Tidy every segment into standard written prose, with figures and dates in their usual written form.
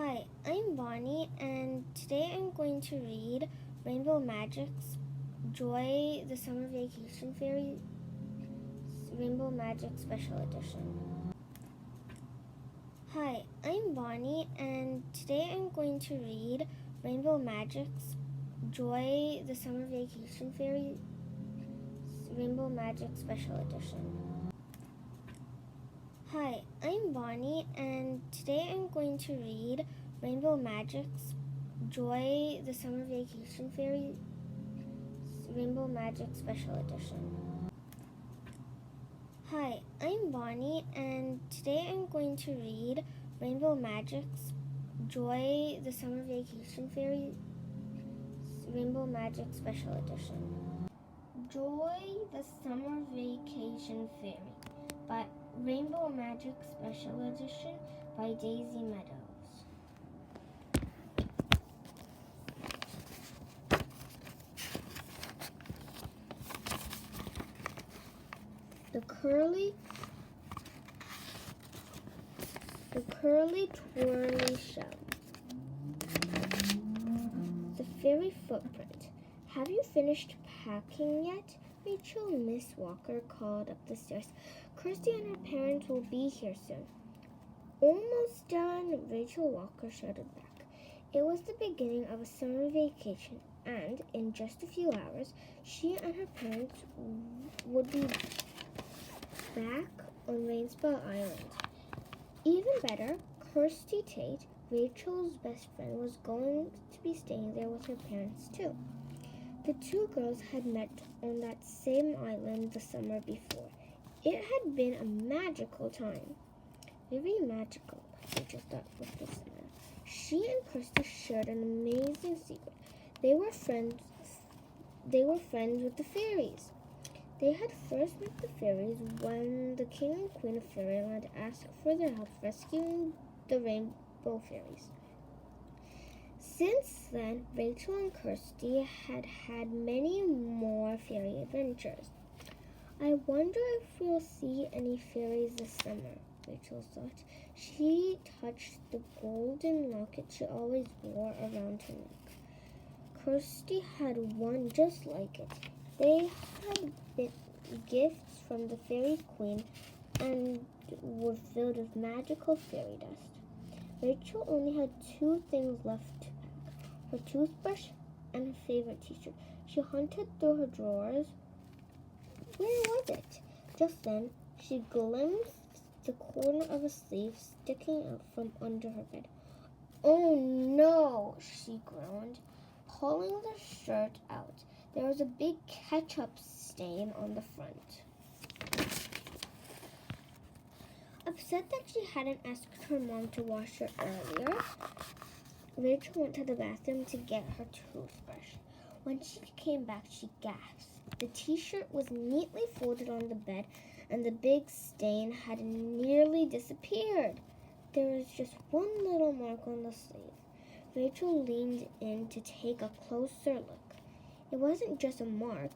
Hi, I'm Bonnie, and today I'm going to read Rainbow Magic's Joy the Summer Vacation Fairy Rainbow Magic Special Edition. Hi, I'm Bonnie, and today I'm going to read Rainbow Magic's Joy the Summer Vacation Fairy Rainbow Magic Special Edition. Hi, I'm Bonnie, and today I'm going to read Rainbow Magic's Joy the Summer Vacation Fairy Rainbow Magic Special Edition. Hi, I'm Bonnie, and today I'm going to read Rainbow Magic's Joy the Summer Vacation Fairy Rainbow Magic Special Edition. Joy the Summer Vacation Fairy by Rainbow Magic Special Edition by Daisy Meadows. The curly twirly shell. The fairy footprint. Have you finished packing yet? Rachel and Miss Walker called up the stairs. Kirsty and her parents will be here soon. Almost done, Rachel Walker shouted back. It was the beginning of a summer vacation, and in just a few hours, she and her parents would be back on Rainsbow Island. Even better, Kirsty Tate, Rachel's best friend, was going to be staying there with her parents too. The two girls had met on that same island the summer before. It had been a magical time. Very magical, Rachel thought with a smile. She and Kirsty shared an amazing secret. They were friends with the fairies. They had first met the fairies when the king and queen of fairyland asked for their help rescuing the rainbow fairies. Since then, Rachel and Kirsty had had many more fairy adventures. I wonder if we'll see any fairies this summer, Rachel thought. She touched the golden locket she always wore around her neck. Kirsty had one just like it. They had been gifts from the fairy queen and were filled with magical fairy dust. Rachel only had two things left to pack, her toothbrush and her favorite t-shirt. She hunted through her drawers. Where was it? Just then, she glimpsed the corner of a sleeve sticking out from under her bed. Oh no, she groaned, pulling the shirt out. There was a big ketchup stain on the front. Upset that she hadn't asked her mom to wash her earlier, Rachel went to the bathroom to get her toothbrush. When she came back, she gasped. The t-shirt was neatly folded on the bed, and the big stain had nearly disappeared. There was just one little mark on the sleeve. Rachel leaned in to take a closer look. It wasn't just a mark.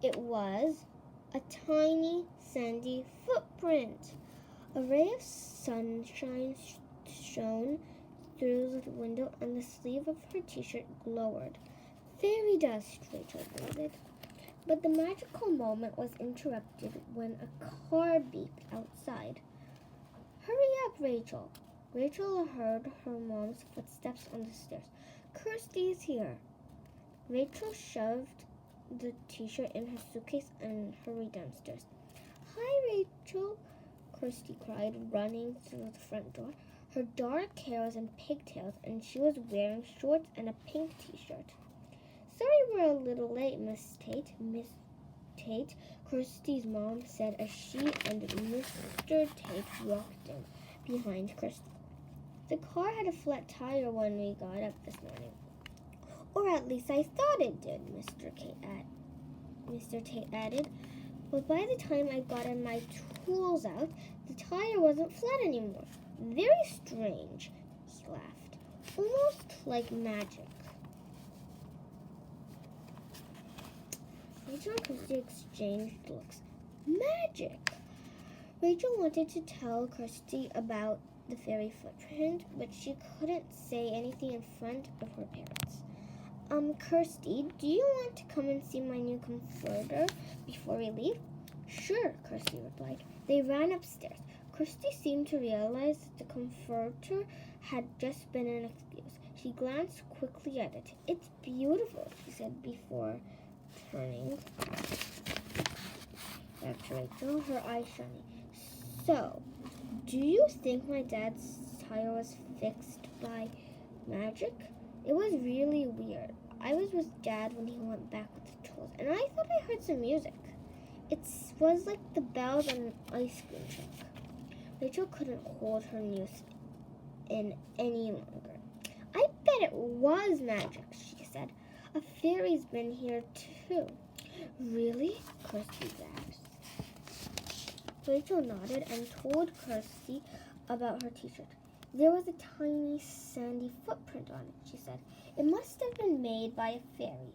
It was a tiny, sandy footprint. A ray of sunshine shone through the window, and the sleeve of her t-shirt glowed. Fairy dust, Rachel breathed. But the magical moment was interrupted when a car beeped outside. Hurry up, Rachel. Rachel heard her mom's footsteps on the stairs. Kirsty's here. Rachel shoved the t-shirt in her suitcase and hurried downstairs. Hi, Rachel, Kirsty cried, running through the front door. Her dark hair was in pigtails, and she was wearing shorts and a pink t-shirt. Sorry we're a little late, Miss Tate. Miss Tate, Kirsty's mom said as she and Mr. Tate walked in behind Kirsty. The car had a flat tire when we got up this morning. Or at least I thought it did, Mr. Tate added. But by the time I got my tools out, the tire wasn't flat anymore. Very strange, he laughed. Almost like magic. Rachel and Kirsty exchanged looks. Magic! Rachel wanted to tell Kirsty about the fairy footprint, but she couldn't say anything in front of her parents. Kirsty, do you want to come and see my new comforter before we leave? Sure, Kirsty replied. They ran upstairs. Kirsty seemed to realize that the comforter had just been an excuse. She glanced quickly at it. It's beautiful, she said before turning back to Rachel, her eyes shining. So, do you think my dad's tire was fixed by magic? It was really weird. I was with Dad when he went back with the tools, and I thought I heard some music. It was like the bells on an ice cream truck. Rachel couldn't hold her news in any longer. I bet it was magic, she said. A fairy's been here too. Really? Kirsty asked. Rachel nodded and told Kirsty about her t-shirt. There was a tiny sandy footprint on it, she said. It must have been made by a fairy.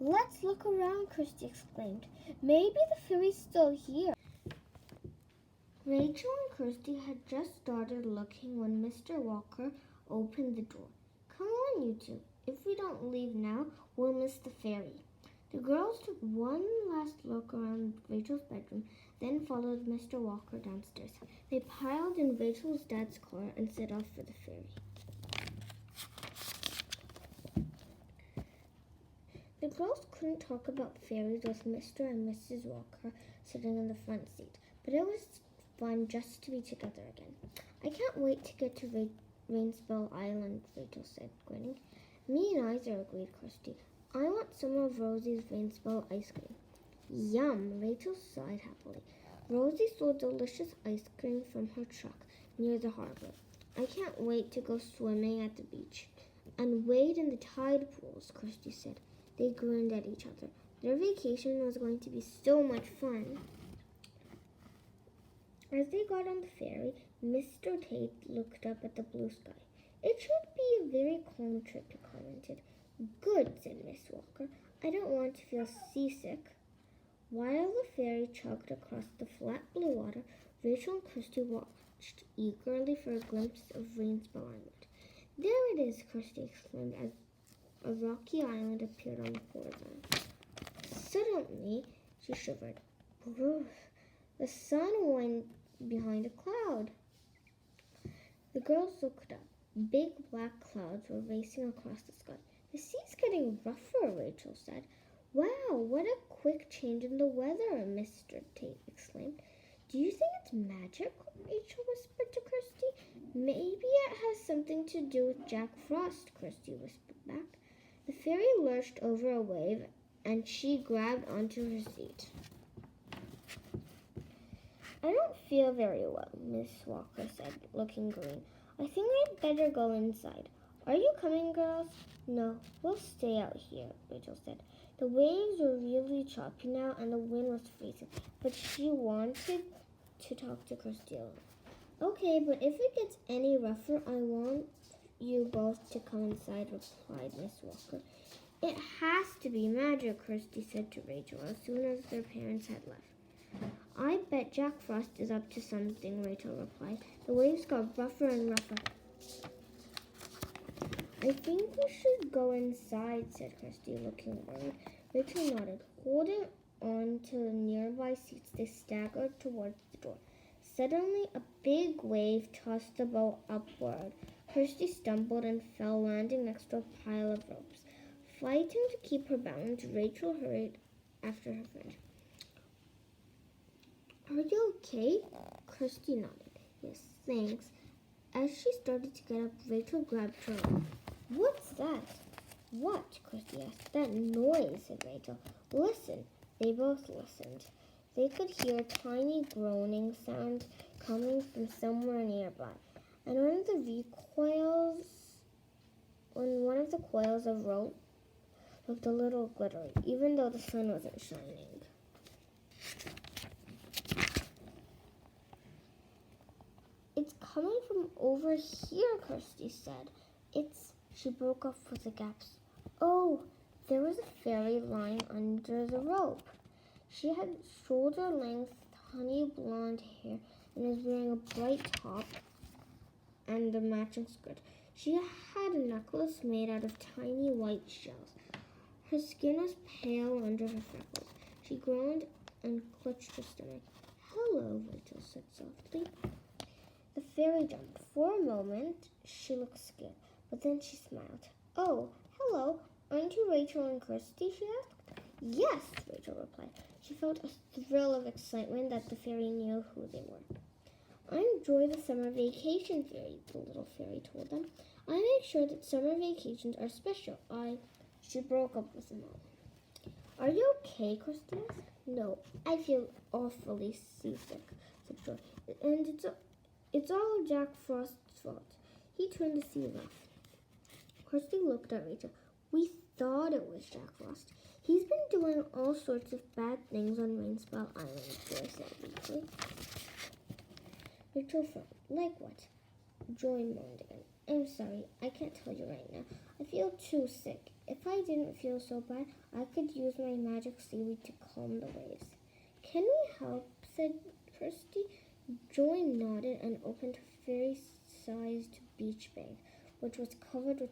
Let's look around, Kirsty exclaimed. Maybe the fairy's still here. Rachel and Kirsty had just started looking when Mr. Walker opened the door. Come on, you two. If we don't leave now, we'll miss the fairy. The girls took one last look around Rachel's bedroom, then followed Mr. Walker downstairs. They piled in Rachel's dad's car and set off for the fairy. The girls couldn't talk about fairies with Mr. and Mrs. Walker sitting in the front seat, but it was fun just to be together again. I can't wait to get to Rainspell Island, Rachel said, grinning. Me neither, agreed Kirsty. I want some of Rosie's Rainspell ice cream. Yum, Rachel sighed happily. Rosie sold delicious ice cream from her truck near the harbor. I can't wait to go swimming at the beach and wade in the tide pools, Kirsty said. They grinned at each other. Their vacation was going to be so much fun. As they got on the ferry, Mr. Tate looked up at the blue sky. It should be a very calm trip, he commented. Good, said Miss Walker. I don't want to feel seasick. While the ferry chugged across the flat blue water, Rachel and Kirsty watched eagerly for a glimpse of Rainspell Island. There it is, Kirsty exclaimed as a rocky island appeared on the horizon. Suddenly, she shivered. The sun went behind a cloud. The girls looked up. Big black clouds were racing across the sky. The sea's getting rougher, Rachel said. Wow, what a quick change in the weather, Mr. Tate exclaimed. Do you think it's magic? Rachel whispered to Kirsty. Maybe it has something to do with Jack Frost, Kirsty whispered back. The fairy lurched over a wave, and she grabbed onto her seat. I don't feel very well, Miss Walker said, looking green. I think I'd better go inside. Are you coming, girls? No, we'll stay out here, Rachel said. The waves were really choppy now, and the wind was freezing, but she wanted to talk to Kirsty alone. Okay, but if it gets any rougher, I want you both to come inside, replied Miss Walker. It has to be magic, Kirsty said to Rachel as soon as their parents had left. I bet Jack Frost is up to something, Rachel replied. The waves got rougher and rougher. I think we should go inside, said Kirsty, looking worried. Rachel nodded. Holding on to the nearby seats, they staggered towards the door. Suddenly, a big wave tossed the boat upward. Kirsty stumbled and fell, landing next to a pile of ropes. Fighting to keep her balance, Rachel hurried after her friend. Are you okay? Kirsty nodded. Yes, thanks. As she started to get up, Rachel grabbed her arm. What's that? What? Kirsty asked. That noise, said Rachel. Listen. They both listened. They could hear a tiny groaning sound coming from somewhere nearby. And one of the coils of rope looked a little glittery, even though the sun wasn't shining. It's coming from over here, Kirsty said. She broke off with a gasp. Oh, there was a fairy lying under the rope. She had shoulder-length, honey blonde hair and was wearing a bright top and a matching skirt. She had a necklace made out of tiny white shells. Her skin was pale under her freckles. She groaned and clutched her stomach. "Hello," Rachel said softly. The fairy jumped. For a moment, she looked scared, but then she smiled. "Oh, hello. Aren't you Rachel and Kirsty?" she asked. "Yes," Rachel replied. She felt a thrill of excitement that the fairy knew who they were. "I'm Joy the Summer Vacation Fairy," the little fairy told them. "I make sure that summer vacations are special. She broke up with them all. "Are you okay?" Kirsty asked. "No, I feel awfully seasick," said Joy. "And it's all Jack Frost's fault. He turned the sea rough." Kirsty looked at Rachel. "We thought it was Jack Frost. He's been doing all sorts of bad things on Rainspell Island," Joy said weakly. Rachel frowned. "Like what?" Joy moaned again. "I'm sorry, I can't tell you right now. I feel too sick. If I didn't feel so bad, I could use my magic seaweed to calm the waves." "Can we help?" said Kirsty. Joy nodded and opened her fairy-sized beach bag, which was covered with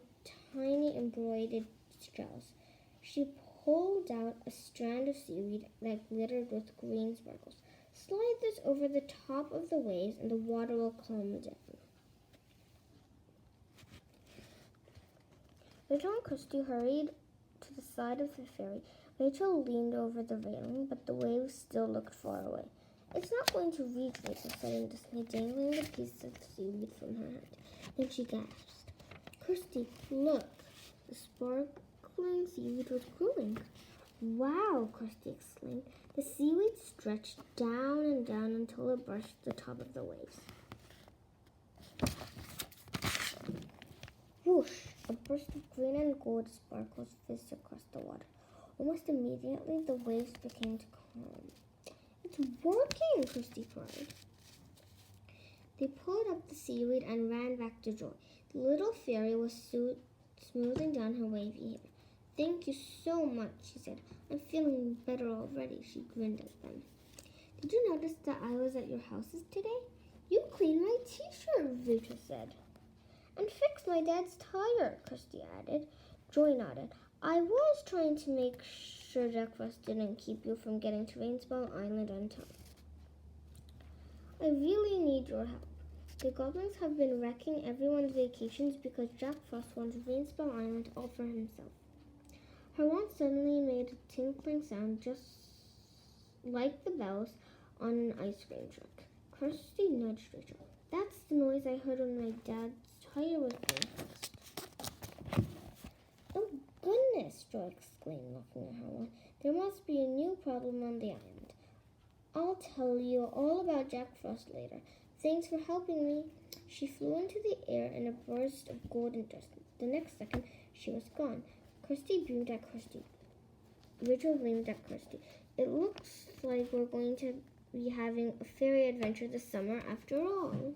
tiny embroidered shells. She pulled out a strand of seaweed that glittered with green sparkles. "Slide this over the top of the waves and the water will calm down." Rachel and Kirsty hurried to the side of the ferry. Rachel leaned over the railing, but the waves still looked far away. "It's not going to reach," Rachel said in dismay, dangling the piece of seaweed from her hand. Then she gasped. "Kirsty, look!" The sparkling seaweed was growing. "Wow!" Kirsty exclaimed. The seaweed stretched down and down until it brushed the top of the waves. Whoosh! A burst of green and gold sparkles fizzed across the water. Almost immediately, the waves became calm. "It's working!" Kirsty cried. They pulled up the seaweed and ran back to Joy. The little fairy was smoothing down her wavy hair. "Thank you so much," she said. "I'm feeling better already." She grinned at them. "Did you notice that I was at your houses today?" "You cleaned my t-shirt," Rachel said. "And fixed my dad's tire," Kirsty added. Joy nodded. "I was trying to make sure Jack Frost didn't keep you from getting to Rainspell Island on time. I really need your help. The goblins have been wrecking everyone's vacations because Jack Frost wants Rainspell Island all for himself." Her wand suddenly made a tinkling sound just like the bells on an ice cream truck. Kirsty nudged Rachel. "That's the noise I heard when my dad's tire was being fixed." "Oh, goodness!" Joy exclaimed, looking at her wand. "There must be a new problem on the island. I'll tell you all about Jack Frost later. Thanks for helping me." She flew into the air in a burst of golden dust. The next second, she was gone. Kirsty beamed at Kirsty. Rachel beamed at Kirsty. "It looks like we're going to be having a fairy adventure this summer after all."